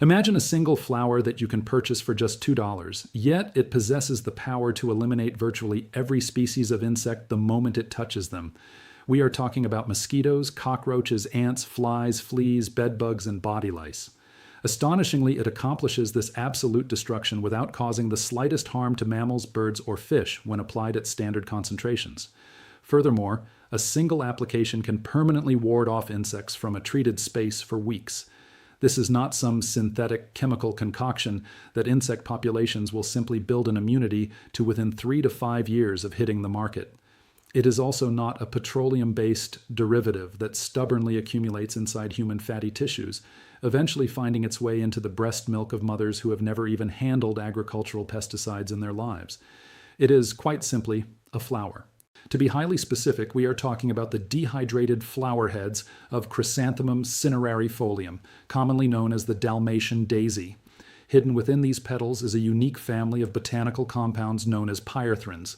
Imagine a single flower that you can purchase for just $2, yet it possesses the power to eliminate virtually every species of insect the moment it touches them. We are talking about mosquitoes, cockroaches, ants, flies, fleas, bedbugs, and body lice. Astonishingly, it accomplishes this absolute destruction without causing the slightest harm to mammals, birds, or fish when applied at standard concentrations. Furthermore, a single application can permanently ward off insects from a treated space for weeks. This is not some synthetic chemical concoction that insect populations will simply build an immunity to within 3 to 5 years of hitting the market. It is also not a petroleum-based derivative that stubbornly accumulates inside human fatty tissues, eventually finding its way into the breast milk of mothers who have never even handled agricultural pesticides in their lives. It is, quite simply, a flower. To be highly specific, we are talking about the dehydrated flower heads of Chrysanthemum cinerarifolium, commonly known as the Dalmatian Daisy. Hidden within these petals is a unique family of botanical compounds known as pyrethrins.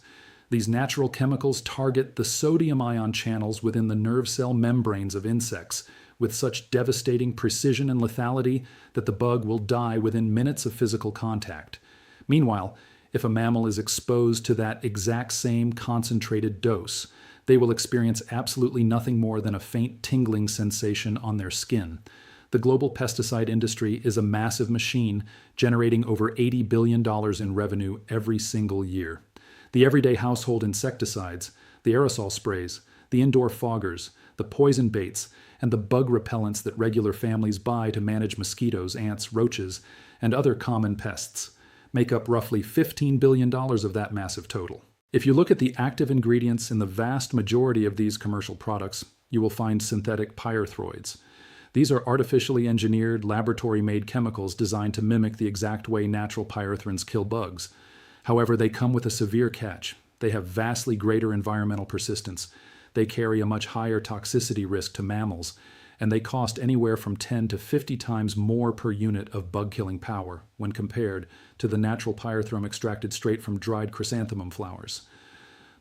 These natural chemicals target the sodium ion channels within the nerve cell membranes of insects with such devastating precision and lethality that the bug will die within minutes of physical contact. Meanwhile, if a mammal is exposed to that exact same concentrated dose, they will experience absolutely nothing more than a faint tingling sensation on their skin. The global pesticide industry is a massive machine generating over $80 billion in revenue every single year. The everyday household insecticides, the aerosol sprays, the indoor foggers, the poison baits, and the bug repellents that regular families buy to manage mosquitoes, ants, roaches, and other common pests make up roughly $15 billion of that massive total. If you look at the active ingredients in the vast majority of these commercial products, you will find synthetic pyrethroids. These are artificially engineered, laboratory-made chemicals designed to mimic the exact way natural pyrethrins kill bugs. However, they come with a severe catch. They have vastly greater environmental persistence. They carry a much higher toxicity risk to mammals, and they cost anywhere from 10 to 50 times more per unit of bug-killing power when compared to the natural pyrethrum extracted straight from dried chrysanthemum flowers.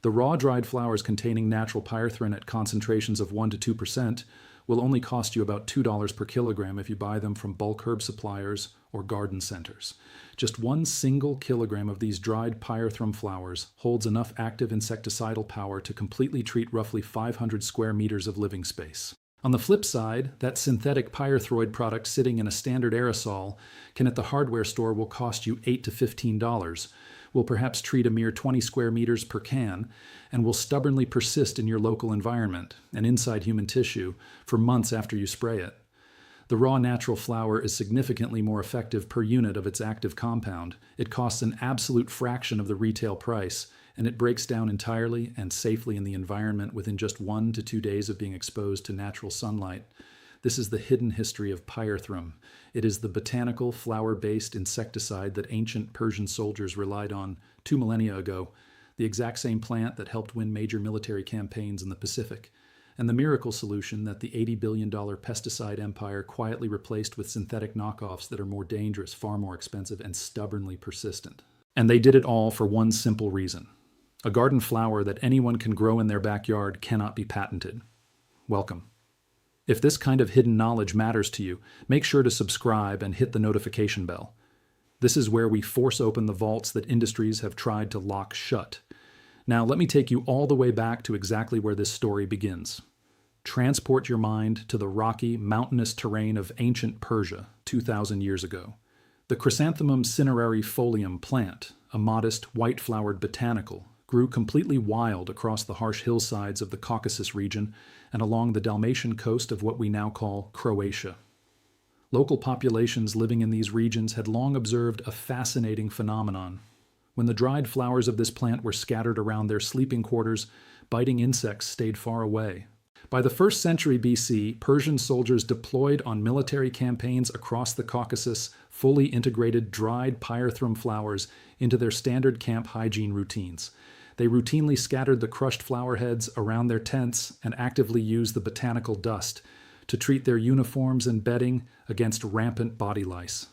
The raw dried flowers containing natural pyrethrin at concentrations of 1 to 2% will only cost you about $2 per kilogram if you buy them from bulk herb suppliers or garden centers. Just 1 single kilogram of these dried pyrethrum flowers holds enough active insecticidal power to completely treat roughly 500 square meters of living space. On the flip side, that synthetic pyrethroid product sitting in a standard aerosol can at the hardware store will cost you $8 to $15, will perhaps treat a mere 20 square meters per can, and will stubbornly persist in your local environment and inside human tissue for months after you spray it. The raw natural flower is significantly more effective per unit of its active compound. It costs an absolute fraction of the retail price, and it breaks down entirely and safely in the environment within just 1 to 2 days of being exposed to natural sunlight. This is the hidden history of Pyrethrum. It is the botanical, flower-based insecticide that ancient Persian soldiers relied on 2 millennia ago, the exact same plant that helped win major military campaigns in the Pacific, and the miracle solution that the $80 billion pesticide empire quietly replaced with synthetic knockoffs that are more dangerous, far more expensive, and stubbornly persistent. And they did it all for one simple reason. A garden flower that anyone can grow in their backyard cannot be patented. Welcome. If this kind of hidden knowledge matters to you, make sure to subscribe and hit the notification bell. This is where we force open the vaults that industries have tried to lock shut. Now, let me take you all the way back to exactly where this story begins. Transport your mind to the rocky, mountainous terrain of ancient Persia 2,000 years ago. The Chrysanthemum cinerarifolium plant, a modest, white-flowered botanical, grew completely wild across the harsh hillsides of the Caucasus region and along the Dalmatian coast of what we now call Croatia. Local populations living in these regions had long observed a fascinating phenomenon. When the dried flowers of this plant were scattered around their sleeping quarters, biting insects stayed far away. By the 1st century BC, Persian soldiers deployed on military campaigns across the Caucasus fully integrated dried pyrethrum flowers into their standard camp hygiene routines. They routinely scattered the crushed flower heads around their tents and actively used the botanical dust to treat their uniforms and bedding against rampant body lice.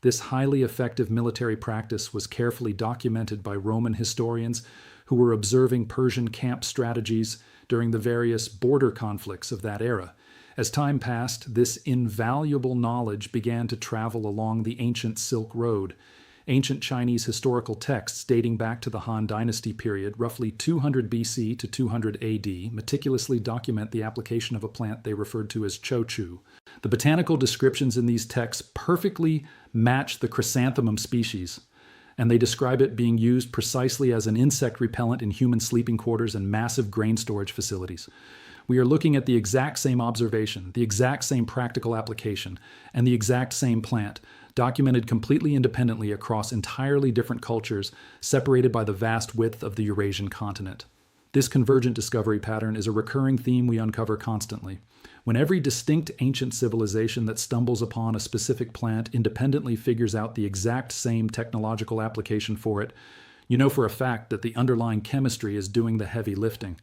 This highly effective military practice was carefully documented by Roman historians who were observing Persian camp strategies during the various border conflicts of that era, As time passed, this invaluable knowledge began to travel along the ancient Silk Road. Ancient Chinese historical texts dating back to the Han Dynasty period, roughly 200 BC to 200 AD, meticulously document the application of a plant they referred to as chochu. The botanical descriptions in these texts perfectly match the chrysanthemum species, and they describe it being used precisely as an insect repellent in human sleeping quarters and massive grain storage facilities. We are looking at the exact same observation, the exact same practical application, and the exact same plant, documented completely independently across entirely different cultures, separated by the vast width of the Eurasian continent. This convergent discovery pattern is a recurring theme we uncover constantly. When every distinct ancient civilization that stumbles upon a specific plant independently figures out the exact same technological application for it, you know for a fact that the underlying chemistry is doing the heavy lifting.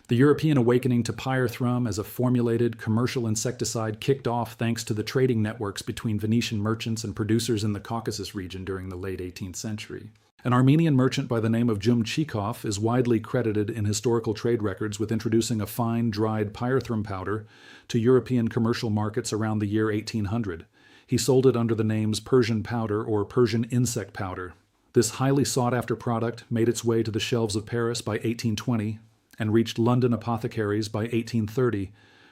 The European awakening to Pyrethrum as a formulated commercial insecticide kicked off thanks to the trading networks between Venetian merchants and producers in the Caucasus region during the late 18th century. An Armenian merchant by the name of Jumchikov is widely credited in historical trade records with introducing a fine, dried Pyrethrum powder to European commercial markets around the year 1800. He sold it under the names Persian powder or Persian insect powder. This highly sought-after product made its way to the shelves of Paris by 1820, and reached London apothecaries by 1830,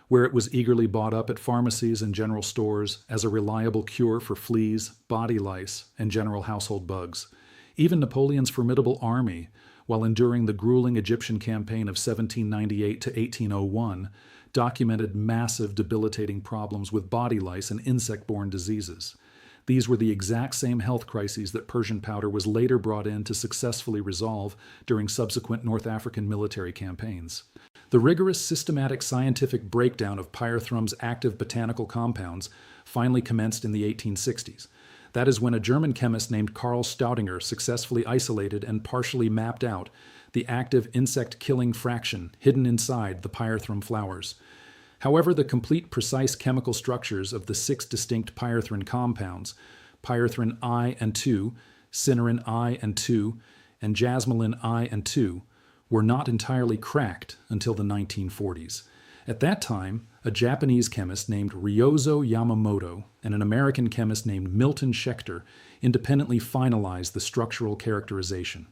where it was eagerly bought up at pharmacies and general stores as a reliable cure for fleas, body lice, and general household bugs. Even Napoleon's formidable army, while enduring the grueling Egyptian campaign of 1798 to 1801, documented massive debilitating problems with body lice and insect-borne diseases. These were the exact same health crises that Persian powder was later brought in to successfully resolve during subsequent North African military campaigns. The rigorous systematic scientific breakdown of Pyrothrum's active botanical compounds finally commenced in the 1860s. That is when a German chemist named Karl Staudinger successfully isolated and partially mapped out the active insect-killing fraction hidden inside the Pyrethrum flowers. However, the complete precise chemical structures of the 6 distinct pyrethrin compounds, pyrethrin I and II, cynarin I and II, and jasmolin I and II, were not entirely cracked until the 1940s. At that time, a Japanese chemist named Ryozo Yamamoto and an American chemist named Milton Schechter independently finalized the structural characterization.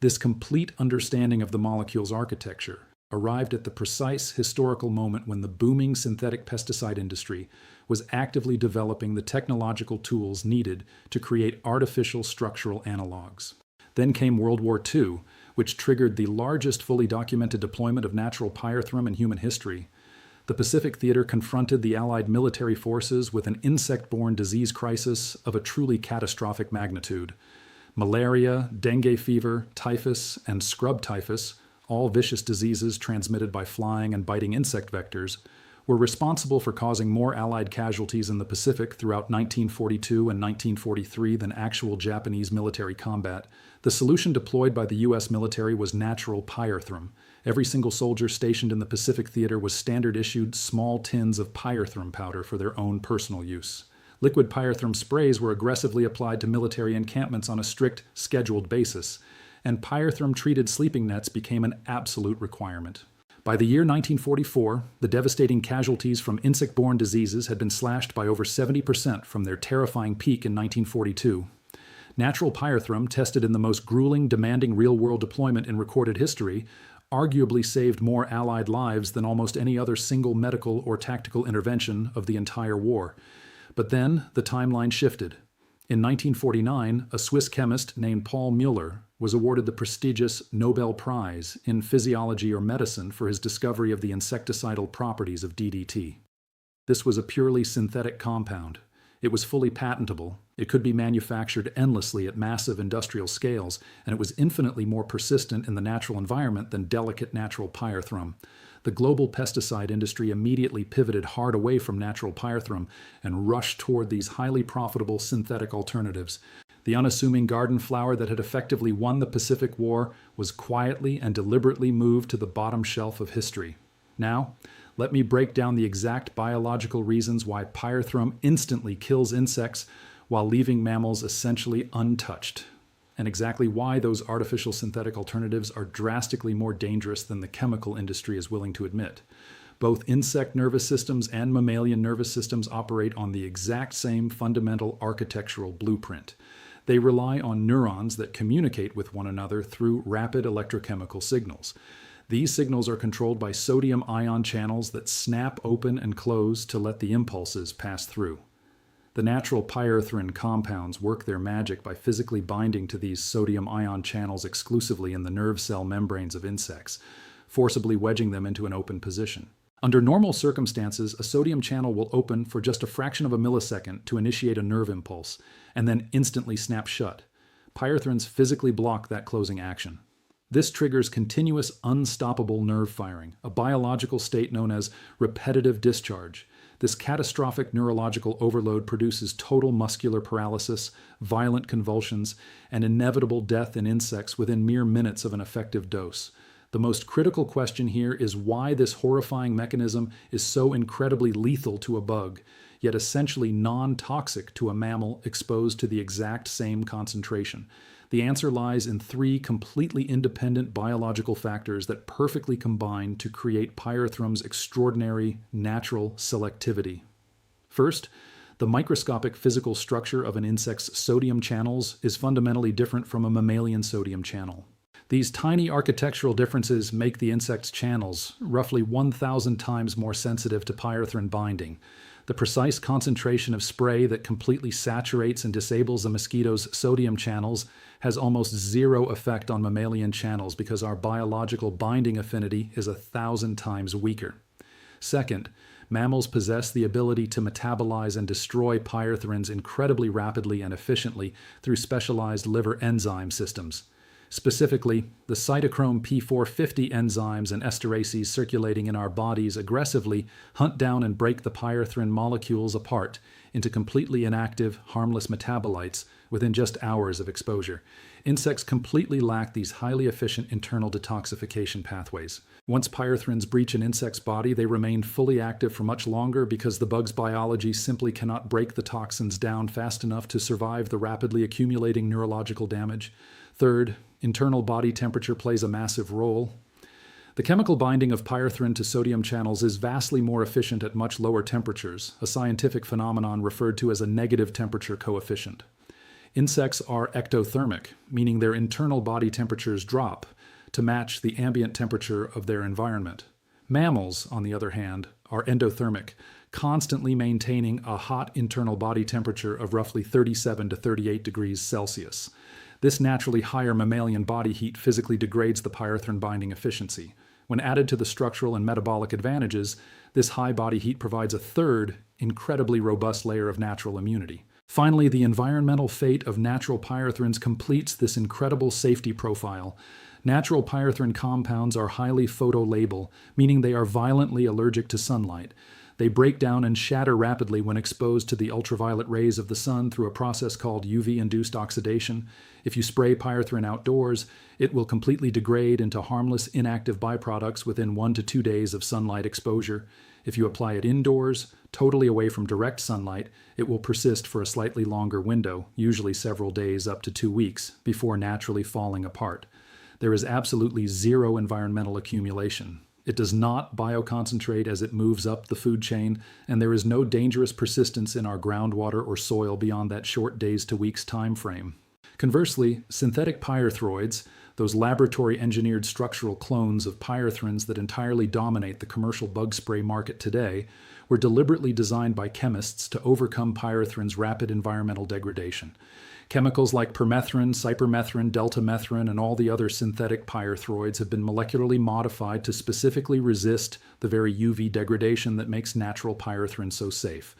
This complete understanding of the molecule's architecture arrived at the precise historical moment when the booming synthetic pesticide industry was actively developing the technological tools needed to create artificial structural analogs. Then came World War II, which triggered the largest fully documented deployment of natural pyrethrum in human history. The Pacific Theater confronted the Allied military forces with an insect-borne disease crisis of a truly catastrophic magnitude. Malaria, dengue fever, typhus, and scrub typhus, all vicious diseases transmitted by flying and biting insect vectors, were responsible for causing more Allied casualties in the Pacific throughout 1942 and 1943 than actual Japanese military combat. The solution deployed by the U.S. military was natural pyrethrum. Every single soldier stationed in the Pacific Theater was standard-issued small tins of pyrethrum powder for their own personal use. Liquid pyrethrum sprays were aggressively applied to military encampments on a strict, scheduled basis, and pyrethrum-treated sleeping nets became an absolute requirement. By the year 1944, the devastating casualties from insect-borne diseases had been slashed by over 70% from their terrifying peak in 1942. Natural pyrethrum, tested in the most grueling, demanding real-world deployment in recorded history, arguably saved more Allied lives than almost any other single medical or tactical intervention of the entire war. But then the timeline shifted. In 1949, a Swiss chemist named Paul Mueller was awarded the prestigious Nobel Prize in Physiology or Medicine for his discovery of the insecticidal properties of DDT. This was a purely synthetic compound. It was fully patentable. It could be manufactured endlessly at massive industrial scales, and it was infinitely more persistent in the natural environment than delicate natural pyrethrum. The global pesticide industry immediately pivoted hard away from natural pyrethrum and rushed toward these highly profitable synthetic alternatives. The unassuming garden flower that had effectively won the Pacific War was quietly and deliberately moved to the bottom shelf of history. Now, let me break down the exact biological reasons why pyrethrum instantly kills insects while leaving mammals essentially untouched, and exactly why those artificial synthetic alternatives are drastically more dangerous than the chemical industry is willing to admit. Both insect nervous systems and mammalian nervous systems operate on the exact same fundamental architectural blueprint. They rely on neurons that communicate with one another through rapid electrochemical signals. These signals are controlled by sodium ion channels that snap open and close to let the impulses pass through. The natural pyrethrin compounds work their magic by physically binding to these sodium ion channels exclusively in the nerve cell membranes of insects, forcibly wedging them into an open position. Under normal circumstances, a sodium channel will open for just a fraction of a millisecond to initiate a nerve impulse, and then instantly snap shut. Pyrethrins physically block that closing action. This triggers continuous, unstoppable nerve firing, a biological state known as repetitive discharge. This catastrophic neurological overload produces total muscular paralysis, violent convulsions, and inevitable death in insects within mere minutes of an effective dose. The most critical question here is why this horrifying mechanism is so incredibly lethal to a bug, yet essentially non-toxic to a mammal exposed to the exact same concentration. The answer lies in three completely independent biological factors that perfectly combine to create Pyrethrum's extraordinary natural selectivity. First, the microscopic physical structure of an insect's sodium channels is fundamentally different from a mammalian sodium channel. These tiny architectural differences make the insect's channels roughly 1,000 times more sensitive to pyrethrin binding. The precise concentration of spray that completely saturates and disables a mosquito's sodium channels has almost zero effect on mammalian channels because our biological binding affinity is 1,000 times weaker. Second, mammals possess the ability to metabolize and destroy pyrethrins incredibly rapidly and efficiently through specialized liver enzyme systems. Specifically, the cytochrome P450 enzymes and esterases circulating in our bodies aggressively hunt down and break the pyrethrin molecules apart into completely inactive, harmless metabolites within just hours of exposure. Insects completely lack these highly efficient internal detoxification pathways. Once pyrethrins breach an insect's body, they remain fully active for much longer because the bug's biology simply cannot break the toxins down fast enough to survive the rapidly accumulating neurological damage. Third, internal body temperature plays a massive role. The chemical binding of pyrethrin to sodium channels is vastly more efficient at much lower temperatures, a scientific phenomenon referred to as a negative temperature coefficient. Insects are ectothermic, meaning their internal body temperatures drop to match the ambient temperature of their environment. Mammals, on the other hand, are endothermic, constantly maintaining a hot internal body temperature of roughly 37 to 38 degrees Celsius. This naturally higher mammalian body heat physically degrades the pyrethrin binding efficiency. When added to the structural and metabolic advantages, this high body heat provides a third, incredibly robust layer of natural immunity. Finally, the environmental fate of natural pyrethrins completes this incredible safety profile. Natural pyrethrin compounds are highly photolabile, meaning they are violently allergic to sunlight. They break down and shatter rapidly when exposed to the ultraviolet rays of the sun through a process called UV-induced oxidation. If you spray pyrethrin outdoors, it will completely degrade into harmless, inactive byproducts within 1 to 2 days of sunlight exposure. If you apply it indoors, totally away from direct sunlight, it will persist for a slightly longer window, usually several days up to 2 weeks, before naturally falling apart. There is absolutely zero environmental accumulation. It does not bioconcentrate as it moves up the food chain, and there is no dangerous persistence in our groundwater or soil beyond that short days to weeks time frame. Conversely, synthetic pyrethroids, those laboratory-engineered structural clones of pyrethrins that entirely dominate the commercial bug spray market today, were deliberately designed by chemists to overcome pyrethrin's rapid environmental degradation. Chemicals like permethrin, cypermethrin, deltamethrin, and all the other synthetic pyrethroids have been molecularly modified to specifically resist the very UV degradation that makes natural pyrethrin so safe.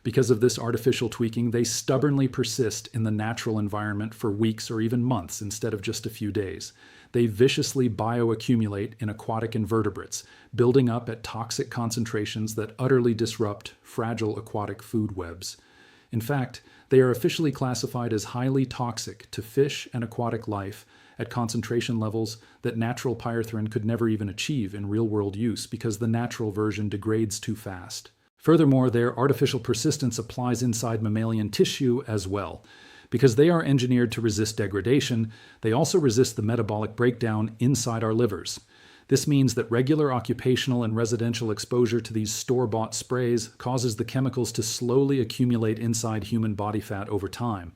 Because of this artificial tweaking, they stubbornly persist in the natural environment for weeks or even months instead of just a few days. They viciously bioaccumulate in aquatic invertebrates, building up at toxic concentrations that utterly disrupt fragile aquatic food webs. In fact, they are officially classified as highly toxic to fish and aquatic life at concentration levels that natural pyrethrin could never even achieve in real-world use because the natural version degrades too fast. Furthermore, their artificial persistence applies inside mammalian tissue as well. Because they are engineered to resist degradation, they also resist the metabolic breakdown inside our livers. This means that regular occupational and residential exposure to these store-bought sprays causes the chemicals to slowly accumulate inside human body fat over time,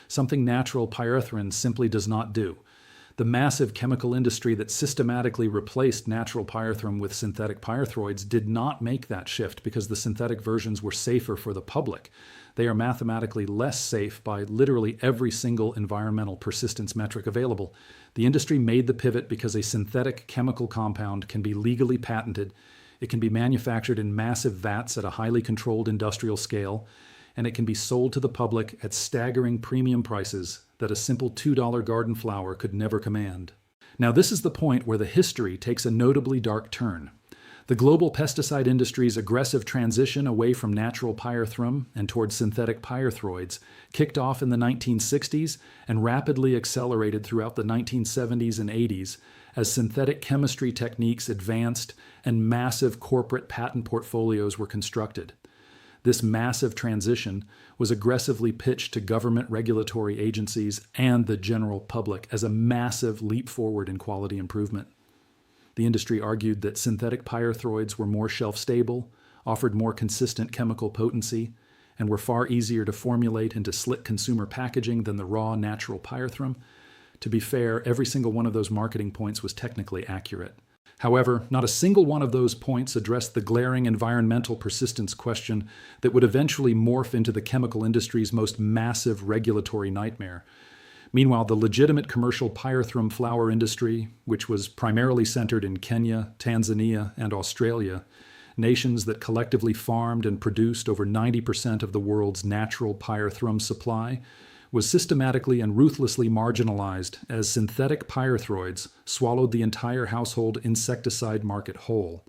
something natural pyrethrin simply does not do. The massive chemical industry that systematically replaced natural pyrethrum with synthetic pyrethroids did not make that shift because the synthetic versions were safer for the public. They are mathematically less safe by literally every single environmental persistence metric available. The industry made the pivot because a synthetic chemical compound can be legally patented, it can be manufactured in massive vats at a highly controlled industrial scale, and it can be sold to the public at staggering premium prices that a simple $2 garden flower could never command. Now, this is the point where the history takes a notably dark turn. The global pesticide industry's aggressive transition away from natural pyrethrum and towards synthetic pyrethroids kicked off in the 1960s and rapidly accelerated throughout the 1970s and 80s as synthetic chemistry techniques advanced and massive corporate patent portfolios were constructed. This massive transition was aggressively pitched to government regulatory agencies and the general public as a massive leap forward in quality improvement. The industry argued that synthetic pyrethroids were more shelf-stable, offered more consistent chemical potency, and were far easier to formulate into slick consumer packaging than the raw natural pyrethrum. To be fair, every single one of those marketing points was technically accurate. However, not a single one of those points addressed the glaring environmental persistence question that would eventually morph into the chemical industry's most massive regulatory nightmare. Meanwhile, the legitimate commercial pyrethrum flower industry, which was primarily centered in Kenya, Tanzania, and Australia, nations that collectively farmed and produced over 90% of the world's natural pyrethrum supply, was systematically and ruthlessly marginalized as synthetic pyrethroids swallowed the entire household insecticide market whole.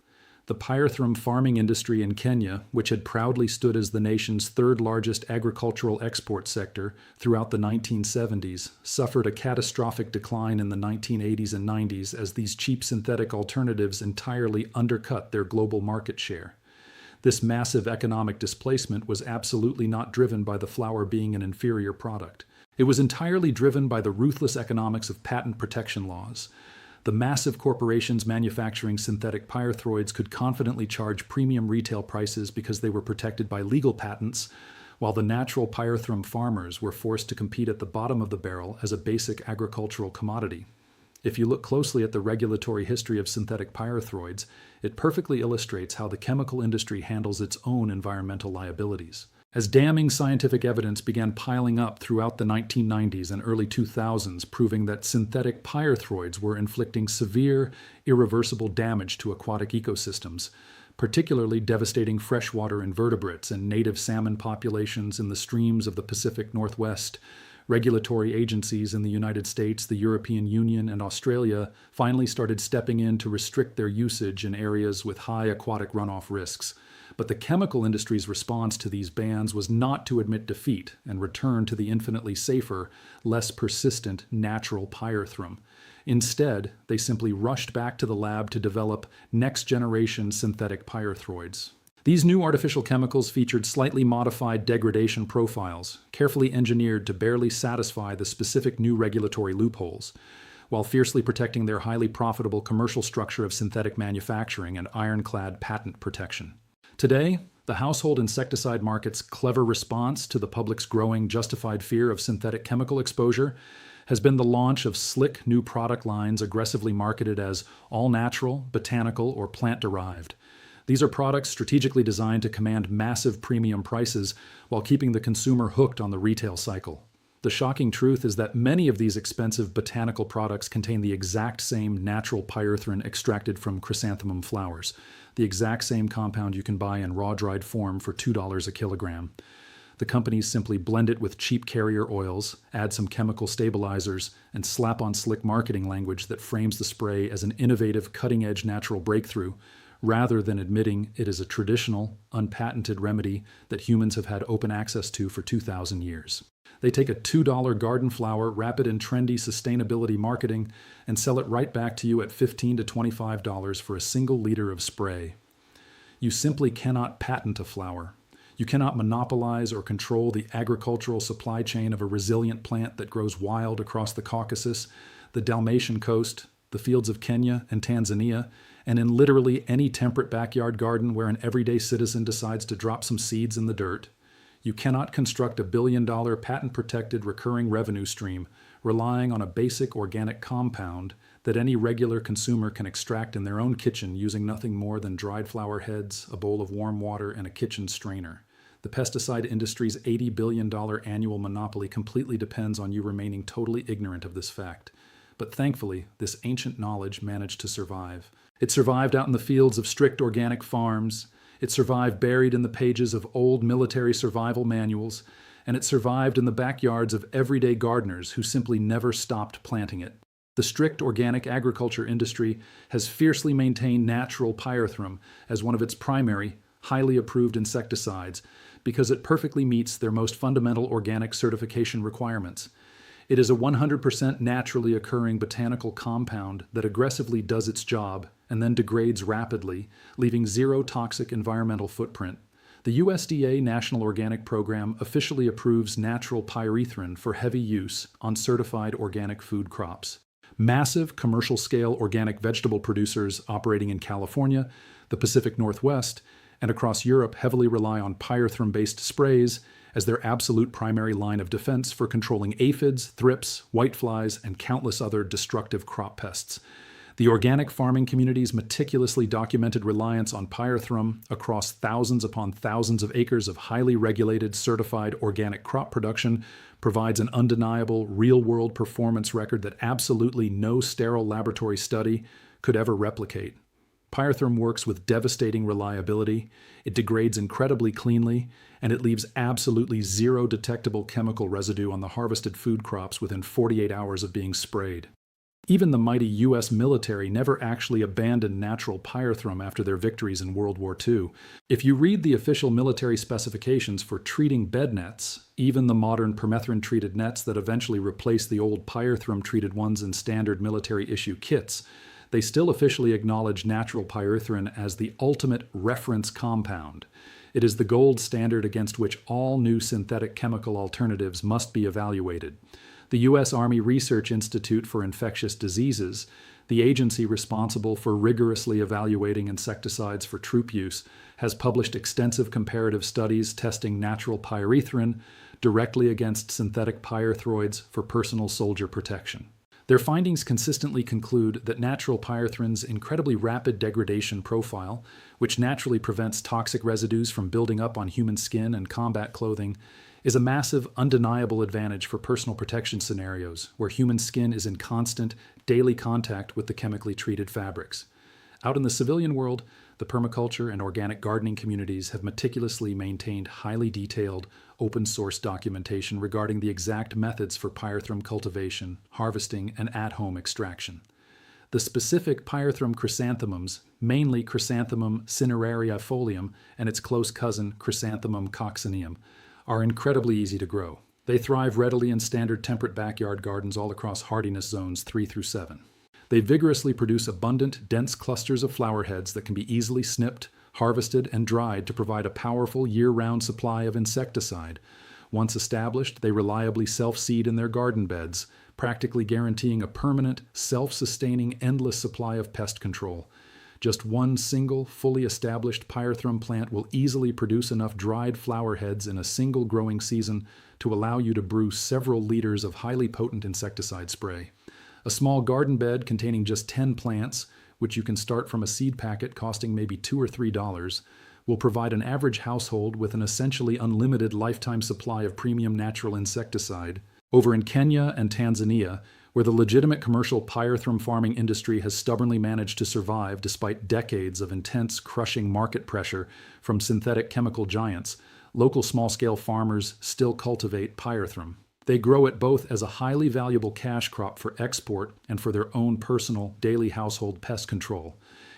The pyrethrum farming industry in Kenya, which had proudly stood as the nation's third largest agricultural export sector throughout the 1970s, suffered a catastrophic decline in the 1980s and 90s as these cheap synthetic alternatives entirely undercut their global market share. This massive economic displacement was absolutely not driven by the flower being an inferior product. It was entirely driven by the ruthless economics of patent protection laws. The massive corporations manufacturing synthetic pyrethroids could confidently charge premium retail prices because they were protected by legal patents, while the natural pyrethrum farmers were forced to compete at the bottom of the barrel as a basic agricultural commodity. If you look closely at the regulatory history of synthetic pyrethroids, it perfectly illustrates how the chemical industry handles its own environmental liabilities. As damning scientific evidence began piling up throughout the 1990s and early 2000s, proving that synthetic pyrethroids were inflicting severe, irreversible damage to aquatic ecosystems, particularly devastating freshwater invertebrates and native salmon populations in the streams of the Pacific Northwest, regulatory agencies in the United States, the European Union, and Australia finally started stepping in to restrict their usage in areas with high aquatic runoff risks. But the chemical industry's response to these bans was not to admit defeat and return to the infinitely safer, less persistent natural pyrethrum. Instead, they simply rushed back to the lab to develop next-generation synthetic pyrethroids. These new artificial chemicals featured slightly modified degradation profiles, carefully engineered to barely satisfy the specific new regulatory loopholes, while fiercely protecting their highly profitable commercial structure of synthetic manufacturing and ironclad patent protection. Today, the household insecticide market's clever response to the public's growing justified fear of synthetic chemical exposure has been the launch of slick new product lines aggressively marketed as all-natural, botanical, or plant-derived. These are products strategically designed to command massive premium prices while keeping the consumer hooked on the retail cycle. The shocking truth is that many of these expensive botanical products contain the exact same natural pyrethrin extracted from chrysanthemum flowers, the exact same compound you can buy in raw dried form for $2 a kilogram. The companies simply blend it with cheap carrier oils, add some chemical stabilizers, and slap on slick marketing language that frames the spray as an innovative, cutting-edge natural breakthrough, rather than admitting it is a traditional, unpatented remedy that humans have had open access to for 2,000 years. They take a $2 garden flower, wrap it in trendy sustainability marketing, and sell it right back to you at $15 to $25 for a single liter of spray. You simply cannot patent a flower. You cannot monopolize or control the agricultural supply chain of a resilient plant that grows wild across the Caucasus, the Dalmatian coast, the fields of Kenya and Tanzania, and in literally any temperate backyard garden where an everyday citizen decides to drop some seeds in the dirt. You cannot construct a billion-dollar patent-protected recurring revenue stream relying on a basic organic compound that any regular consumer can extract in their own kitchen using nothing more than dried flower heads, a bowl of warm water, and a kitchen strainer. The pesticide industry's $80 billion annual monopoly completely depends on you remaining totally ignorant of this fact. But thankfully, this ancient knowledge managed to survive. It survived out in the fields of strict organic farms, it survived buried in the pages of old military survival manuals, and it survived in the backyards of everyday gardeners who simply never stopped planting it. The strict organic agriculture industry has fiercely maintained natural Pyrethrum as one of its primary, highly approved insecticides because it perfectly meets their most fundamental organic certification requirements. It is a 100% naturally occurring botanical compound that aggressively does its job and then degrades rapidly, leaving zero toxic environmental footprint. The USDA National Organic Program officially approves natural pyrethrin for heavy use on certified organic food crops. Massive commercial-scale organic vegetable producers operating in California, the Pacific Northwest, and across Europe heavily rely on pyrethrum-based sprays as their absolute primary line of defense for controlling aphids, thrips, whiteflies, and countless other destructive crop pests. The organic farming community's meticulously documented reliance on Pyrethrum across thousands upon thousands of acres of highly regulated, certified organic crop production provides an undeniable, real-world performance record that absolutely no sterile laboratory study could ever replicate. Pyrethrum works with devastating reliability, it degrades incredibly cleanly, and it leaves absolutely zero detectable chemical residue on the harvested food crops within 48 hours of being sprayed. Even the mighty U.S. military never actually abandoned natural Pyrethrum after their victories in World War II. If you read the official military specifications for treating bed nets, even the modern permethrin-treated nets that eventually replaced the old Pyrethrum-treated ones in standard military-issue kits, they still officially acknowledge natural pyrethrin as the ultimate reference compound. It is the gold standard against which all new synthetic chemical alternatives must be evaluated. The U.S. Army Research Institute for Infectious Diseases, the agency responsible for rigorously evaluating insecticides for troop use, has published extensive comparative studies testing natural pyrethrin directly against synthetic pyrethroids for personal soldier protection. Their findings consistently conclude that natural pyrethrin's incredibly rapid degradation profile, which naturally prevents toxic residues from building up on human skin and combat clothing, is a massive, undeniable advantage for personal protection scenarios where human skin is in constant, daily contact with the chemically treated fabrics. Out in the civilian world, the permaculture and organic gardening communities have meticulously maintained highly detailed, open-source documentation regarding the exact methods for pyrethrum cultivation, harvesting, and at-home extraction. The specific Pyrethrum chrysanthemums, mainly Chrysanthemum cinerariifolium and its close cousin Chrysanthemum coccineum, are incredibly easy to grow. They thrive readily in standard temperate backyard gardens all across hardiness zones 3 through 7. They vigorously produce abundant, dense clusters of flower heads that can be easily snipped, harvested, and dried to provide a powerful year-round supply of insecticide. Once established, they reliably self-seed in their garden beds, practically guaranteeing a permanent, self-sustaining, endless supply of pest control. Just one single, fully established Pyrethrum plant will easily produce enough dried flower heads in a single growing season to allow you to brew several liters of highly potent insecticide spray. A small garden bed containing just 10 plants, which you can start from a seed packet costing maybe $2 or $3, will provide an average household with an essentially unlimited lifetime supply of premium natural insecticide. Over in Kenya and Tanzania, where the legitimate commercial pyrethrum farming industry has stubbornly managed to survive despite decades of intense, crushing market pressure from synthetic chemical giants, local small-scale farmers still cultivate pyrethrum. They grow it both as a highly valuable cash crop for export and for their own personal, daily household pest control.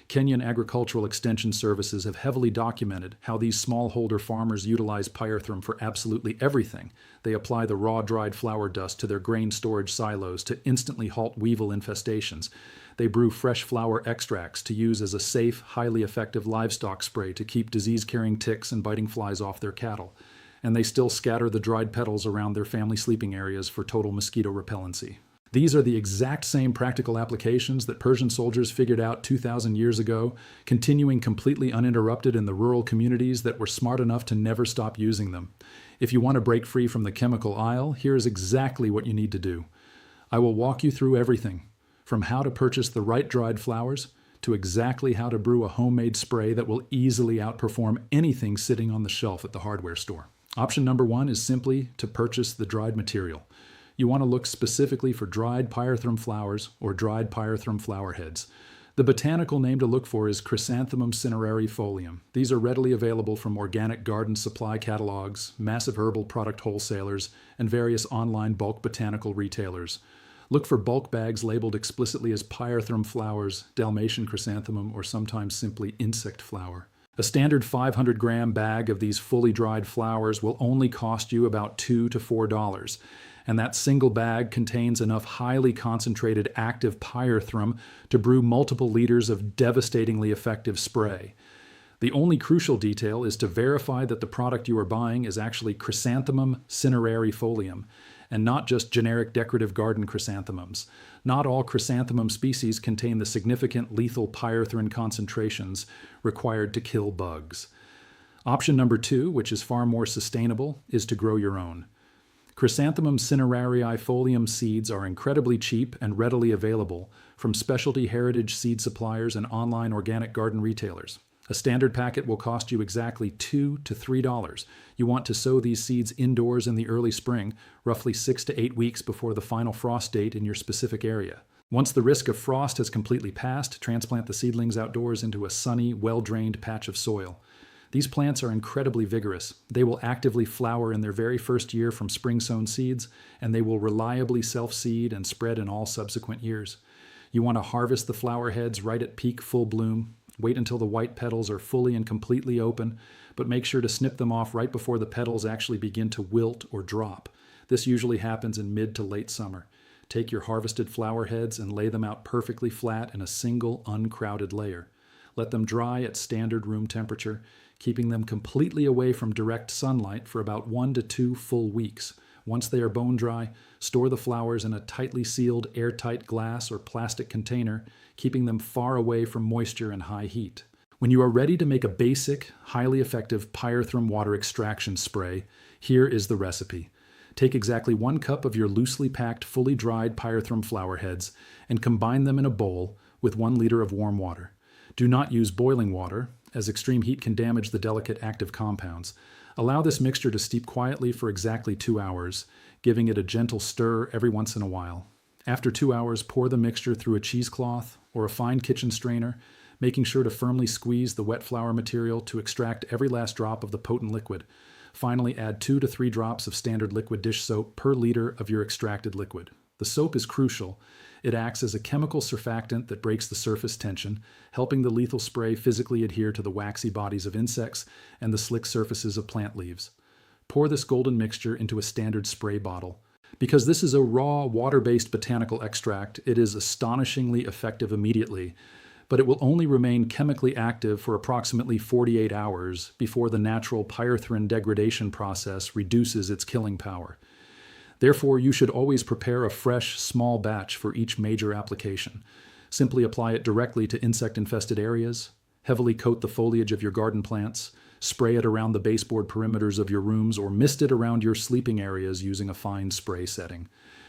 Kenyan Agricultural Extension Services have heavily documented how these smallholder farmers utilize pyrethrum for absolutely everything. They apply the raw dried flower dust to their grain storage silos to instantly halt weevil infestations. They brew fresh flower extracts to use as a safe, highly effective livestock spray to keep disease-carrying ticks and biting flies off their cattle. And they still scatter the dried petals around their family sleeping areas for total mosquito repellency. These are the exact same practical applications that Persian soldiers figured out 2,000 years ago, continuing completely uninterrupted in the rural communities that were smart enough to never stop using them. If you want to break free from the chemical aisle, here is exactly what you need to do. I will walk you through everything, from how to purchase the right dried flowers to exactly how to brew a homemade spray that will easily outperform anything sitting on the shelf at the hardware store. Option number one is simply to purchase the dried material. You want to look specifically for dried Pyrethrum flowers or dried Pyrethrum flower heads. The botanical name to look for is Chrysanthemum cinerarifolium. These are readily available from organic garden supply catalogs, massive herbal product wholesalers, and various online bulk botanical retailers. Look for bulk bags labeled explicitly as Pyrethrum flowers, Dalmatian chrysanthemum, or sometimes simply insect flower. A standard 500-gram bag of these fully dried flowers will only cost you about $2 to $4. And that single bag contains enough highly concentrated active pyrethrum to brew multiple liters of devastatingly effective spray. The only crucial detail is to verify that the product you are buying is actually Chrysanthemum cinerarifolium, and not just generic decorative garden chrysanthemums. Not all chrysanthemum species contain the significant lethal pyrethrin concentrations required to kill bugs. Option number two, which is far more sustainable, is to grow your own. Chrysanthemum cinerarifolium seeds are incredibly cheap and readily available from specialty heritage seed suppliers and online organic garden retailers. A standard packet will cost you exactly $2 to $3. You want to sow these seeds indoors in the early spring, roughly 6 to 8 weeks before the final frost date in your specific area. Once the risk of frost has completely passed, transplant the seedlings outdoors into a sunny, well-drained patch of soil. These plants are incredibly vigorous. They will actively flower in their very first year from spring-sown seeds, and they will reliably self-seed and spread in all subsequent years. You want to harvest the flower heads right at peak full bloom. Wait until the white petals are fully and completely open, but make sure to snip them off right before the petals actually begin to wilt or drop. This usually happens in mid to late summer. Take your harvested flower heads and lay them out perfectly flat in a single uncrowded layer. Let them dry at standard room temperature, keeping them completely away from direct sunlight for about 1 to 2 full weeks. Once they are bone dry, store the flowers in a tightly sealed airtight glass or plastic container, keeping them far away from moisture and high heat. When you are ready to make a basic, highly effective Pyrethrum water extraction spray, here is the recipe. Take exactly 1 cup of your loosely packed, fully dried Pyrethrum flower heads and combine them in a bowl with 1 liter of warm water. Do not use boiling water, as extreme heat can damage the delicate active compounds. Allow this mixture to steep quietly for exactly 2 hours, giving it a gentle stir every once in a while. After 2 hours, pour the mixture through a cheesecloth or a fine kitchen strainer, making sure to firmly squeeze the wet flour material to extract every last drop of the potent liquid. Finally, add 2 to 3 drops of standard liquid dish soap per liter of your extracted liquid. The soap is crucial. It acts as a chemical surfactant that breaks the surface tension, helping the lethal spray physically adhere to the waxy bodies of insects and the slick surfaces of plant leaves. Pour this golden mixture into a standard spray bottle. Because this is a raw, water-based botanical extract, it is astonishingly effective immediately, but it will only remain chemically active for approximately 48 hours before the natural pyrethrin degradation process reduces its killing power. Therefore, you should always prepare a fresh, small batch for each major application. Simply apply it directly to insect-infested areas, heavily coat the foliage of your garden plants, spray it around the baseboard perimeters of your rooms, or mist it around your sleeping areas using a fine spray setting.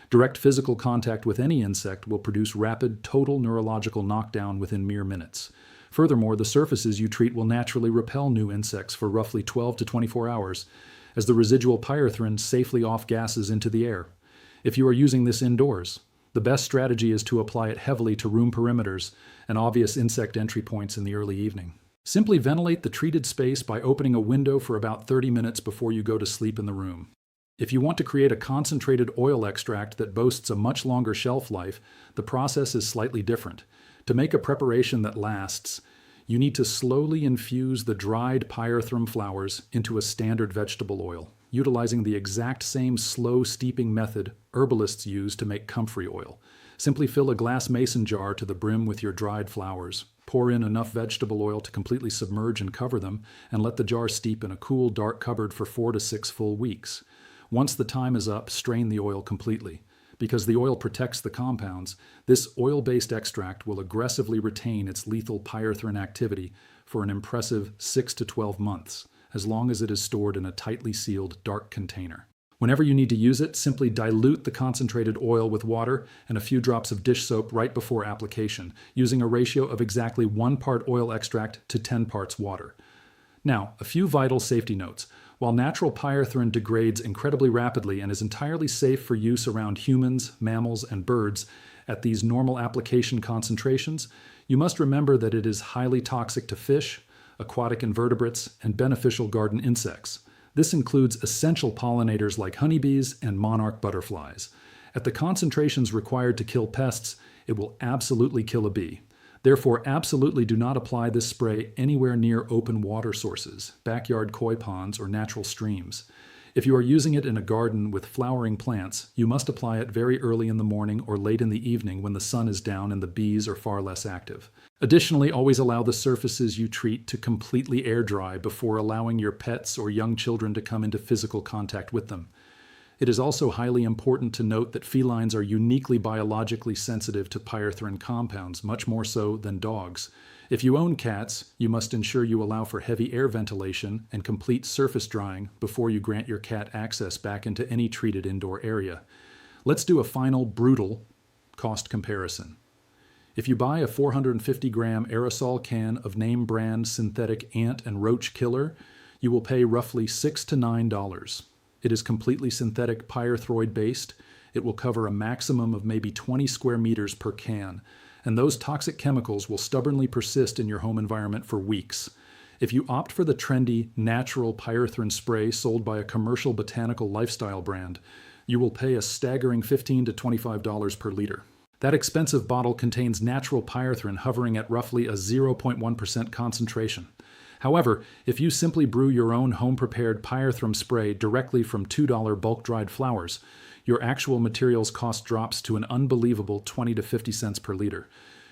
Direct physical contact with any insect will produce rapid, total neurological knockdown within mere minutes. Furthermore, the surfaces you treat will naturally repel new insects for roughly 12 to 24 hours, as the residual pyrethrin safely off-gases into the air. If you are using this indoors, the best strategy is to apply it heavily to room perimeters and obvious insect entry points in the early evening. Simply ventilate the treated space by opening a window for about 30 minutes before you go to sleep in the room. If you want to create a concentrated oil extract that boasts a much longer shelf life, the process is slightly different. To make a preparation that lasts, you need to slowly infuse the dried Pyrethrum flowers into a standard vegetable oil, utilizing the exact same slow steeping method herbalists use to make comfrey oil. Simply fill a glass mason jar to the brim with your dried flowers. Pour in enough vegetable oil to completely submerge and cover them, and let the jar steep in a cool, dark cupboard for 4 to 6 full weeks. Once the time is up, strain the oil completely. Because the oil protects the compounds, this oil-based extract will aggressively retain its lethal pyrethrin activity for an impressive 6 to 12 months, as long as it is stored in a tightly sealed, dark container. Whenever you need to use it, simply dilute the concentrated oil with water and a few drops of dish soap right before application, using a ratio of exactly 1 part oil extract to 10 parts water. Now, a few vital safety notes. While natural pyrethrin degrades incredibly rapidly and is entirely safe for use around humans, mammals, and birds at these normal application concentrations, you must remember that it is highly toxic to fish, aquatic invertebrates, and beneficial garden insects. This includes essential pollinators like honeybees and monarch butterflies. At the concentrations required to kill pests, it will absolutely kill a bee. Therefore, absolutely do not apply this spray anywhere near open water sources, backyard koi ponds, or natural streams. If you are using it in a garden with flowering plants, you must apply it very early in the morning or late in the evening when the sun is down and the bees are far less active. Additionally, always allow the surfaces you treat to completely air dry before allowing your pets or young children to come into physical contact with them. It is also highly important to note that felines are uniquely biologically sensitive to pyrethrin compounds, much more so than dogs. If you own cats, you must ensure you allow for heavy air ventilation and complete surface drying before you grant your cat access back into any treated indoor area. Let's do a final brutal cost comparison. If you buy a 450-gram aerosol can of name brand synthetic ant and roach killer, you will pay roughly $6 to $9. It is completely synthetic pyrethroid based. It will cover a maximum of maybe 20 square meters per can, and those toxic chemicals will stubbornly persist in your home environment for weeks. If you opt for the trendy, natural pyrethrin spray sold by a commercial botanical lifestyle brand, you will pay a staggering $15 to $25 per liter. That expensive bottle contains natural pyrethrin hovering at roughly a 0.1% concentration. However, if you simply brew your own home-prepared Pyrethrum spray directly from $2 bulk-dried flowers, your actual materials cost drops to an unbelievable 20 to 50 cents per liter.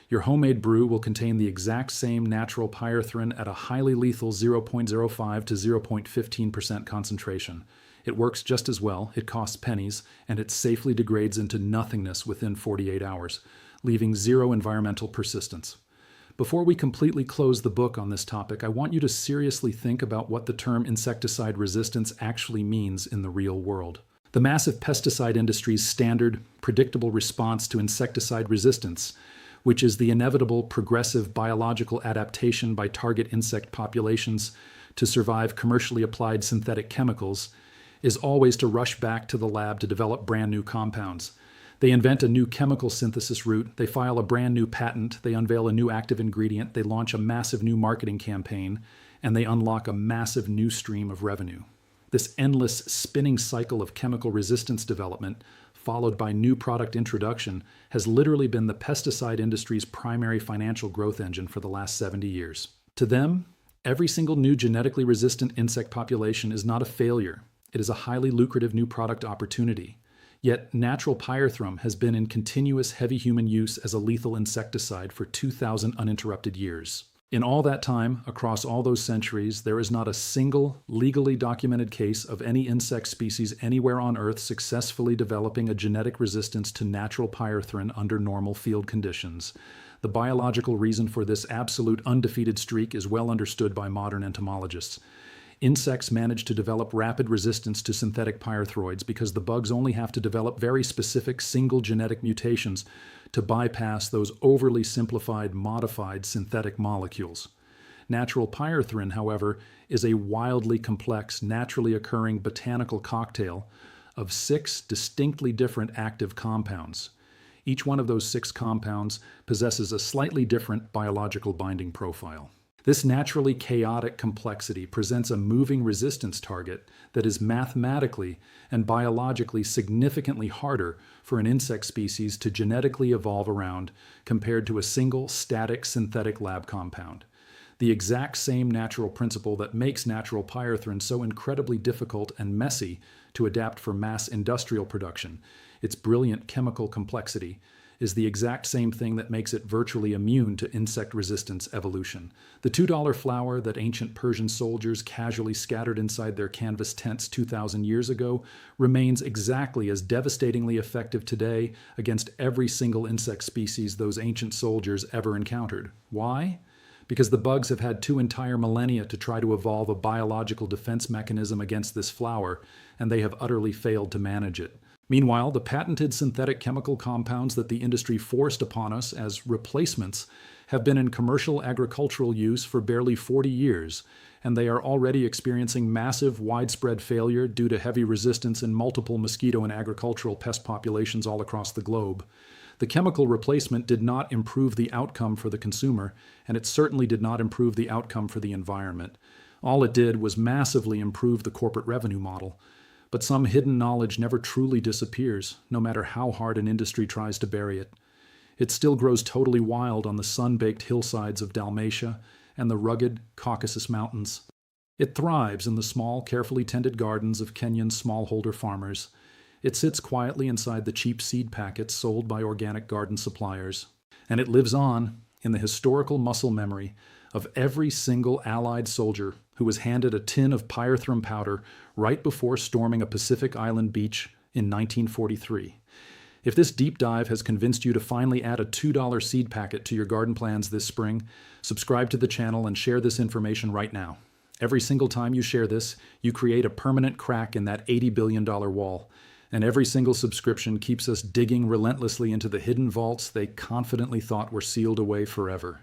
Your homemade brew will contain the exact same natural pyrethrin at a highly lethal 0.05 to 0.15% concentration. It works just as well, it costs pennies, and it safely degrades into nothingness within 48 hours, leaving zero environmental persistence. Before we completely close the book on this topic, I want you to seriously think about what the term insecticide resistance actually means in the real world. The massive pesticide industry's standard, predictable response to insecticide resistance, which is the inevitable progressive biological adaptation by target insect populations to survive commercially applied synthetic chemicals, is always to rush back to the lab to develop brand new compounds. They invent a new chemical synthesis route, they file a brand new patent, they unveil a new active ingredient, they launch a massive new marketing campaign, and they unlock a massive new stream of revenue. This endless spinning cycle of chemical resistance development, followed by new product introduction, has literally been the pesticide industry's primary financial growth engine for the last 70 years. To them, every single new genetically resistant insect population is not a failure. It is a highly lucrative new product opportunity. Yet natural pyrethrum has been in continuous heavy human use as a lethal insecticide for 2,000 uninterrupted years. In all that time, across all those centuries, there is not a single legally documented case of any insect species anywhere on Earth successfully developing a genetic resistance to natural pyrethrin under normal field conditions. The biological reason for this absolute undefeated streak is well understood by modern entomologists. Insects manage to develop rapid resistance to synthetic pyrethroids because the bugs only have to develop very specific single genetic mutations to bypass those overly simplified, modified synthetic molecules. Natural pyrethrin, however, is a wildly complex, naturally occurring botanical cocktail of 6 distinctly different active compounds. Each one of those 6 compounds possesses a slightly different biological binding profile. This naturally chaotic complexity presents a moving resistance target that is mathematically and biologically significantly harder for an insect species to genetically evolve around compared to a single static synthetic lab compound. The exact same natural principle that makes natural pyrethrin so incredibly difficult and messy to adapt for mass industrial production, its brilliant chemical complexity, is the exact same thing that makes it virtually immune to insect resistance evolution. The $2 flour that ancient Persian soldiers casually scattered inside their canvas tents 2,000 years ago remains exactly as devastatingly effective today against every single insect species those ancient soldiers ever encountered. Why? Because the bugs have had 2 entire millennia to try to evolve a biological defense mechanism against this flour, and they have utterly failed to manage it. Meanwhile, the patented synthetic chemical compounds that the industry forced upon us as replacements have been in commercial agricultural use for barely 40 years, and they are already experiencing massive, widespread failure due to heavy resistance in multiple mosquito and agricultural pest populations all across the globe. The chemical replacement did not improve the outcome for the consumer, and it certainly did not improve the outcome for the environment. All it did was massively improve the corporate revenue model. But some hidden knowledge never truly disappears, no matter how hard an industry tries to bury it. It still grows totally wild on the sun-baked hillsides of Dalmatia and the rugged Caucasus Mountains. It thrives in the small, carefully tended gardens of Kenyan's smallholder farmers. It sits quietly inside the cheap seed packets sold by organic garden suppliers. And it lives on in the historical muscle memory of every single Allied soldier who was handed a tin of Pyrethrum powder right before storming a Pacific Island beach in 1943. If this deep dive has convinced you to finally add a $2 seed packet to your garden plans this spring, subscribe to the channel and share this information right now. Every single time you share this, you create a permanent crack in that $80 billion wall. And every single subscription keeps us digging relentlessly into the hidden vaults they confidently thought were sealed away forever.